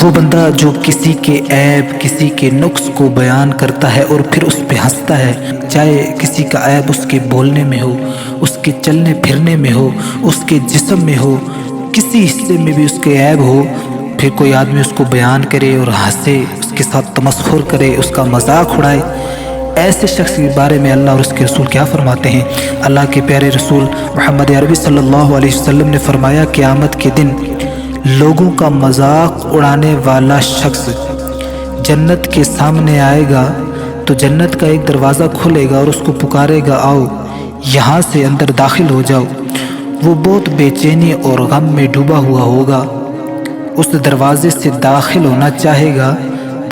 وہ بندہ جو کسی کے عیب کسی کے نقص کو بیان کرتا ہے اور پھر اس پہ ہنستا ہے، چاہے کسی کا عیب اس کے بولنے میں ہو، اس کے چلنے پھرنے میں ہو، اس کے جسم میں ہو، کسی حصے میں بھی اس کے عیب ہو، پھر کوئی آدمی اس کو بیان کرے اور ہنسے، اس کے ساتھ تمسخر کرے، اس کا مذاق اڑائے، ایسے شخص کے بارے میں اللہ اور اس کے رسول کیا فرماتے ہیں؟ اللہ کے پیارے رسول محمد عربی صلی اللہ علیہ وسلم نے فرمایا، قیامت کے دن لوگوں کا مذاق اڑانے والا شخص جنت کے سامنے آئے گا تو جنت کا ایک دروازہ کھلے گا اور اس کو پکارے گا، آؤ یہاں سے اندر داخل ہو جاؤ۔ وہ بہت بے چینی اور غم میں ڈوبا ہوا ہوگا، اس دروازے سے داخل ہونا چاہے گا،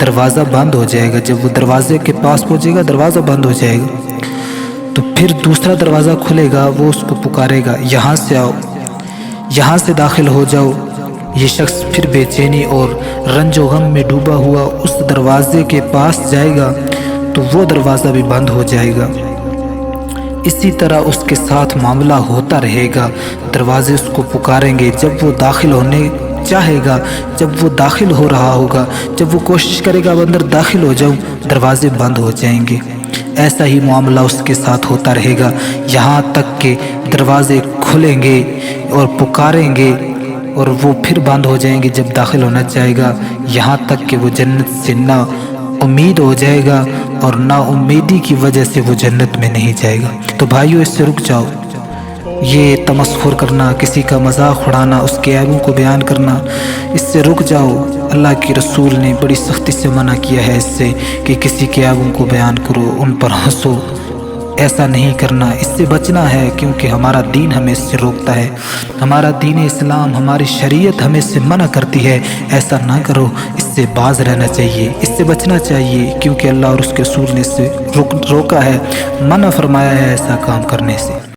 دروازہ بند ہو جائے گا۔ جب وہ دروازے کے پاس پہنچے گا دروازہ بند ہو جائے گا، تو پھر دوسرا دروازہ کھلے گا، وہ اس کو پکارے گا، یہاں سے آؤ، یہاں سے داخل ہو جاؤ۔ یہ شخص پھر بے چینی اور رنج و غم میں ڈوبا ہوا اس دروازے کے پاس جائے گا تو وہ دروازہ بھی بند ہو جائے گا۔ اسی طرح اس کے ساتھ معاملہ ہوتا رہے گا، دروازے اس کو پکاریں گے، جب وہ داخل ہونے چاہے گا، جب وہ داخل ہو رہا ہوگا، جب وہ کوشش کرے گا اب اندر داخل ہو جاؤں، دروازے بند ہو جائیں گے۔ ایسا ہی معاملہ اس کے ساتھ ہوتا رہے گا یہاں تک کہ دروازے کھلیں گے اور پکاریں گے اور وہ پھر بند ہو جائیں گے جب داخل ہونا چاہے گا، یہاں تک کہ وہ جنت سے نا امید ہو جائے گا اور نا امیدی کی وجہ سے وہ جنت میں نہیں جائے گا۔ تو بھائیو، اس سے رک جاؤ، یہ تمسخر کرنا، کسی کا مذاق اڑانا، اس کے عیبوں کو بیان کرنا، اس سے رک جاؤ۔ اللہ کے رسول نے بڑی سختی سے منع کیا ہے اس سے کہ کسی کے عیبوں کو بیان کرو، ان پر ہنسو، ایسا نہیں کرنا، اس سے بچنا ہے، کیونکہ ہمارا دین ہمیں اس سے روکتا ہے، ہمارا دین اسلام، ہماری شریعت ہمیں اس سے منع کرتی ہے، ایسا نہ کرو، اس سے باز رہنا چاہیے، اس سے بچنا چاہیے، کیونکہ اللہ اور اس کے رسول نے اس سے روکا ہے، منع فرمایا ہے ایسا کام کرنے سے۔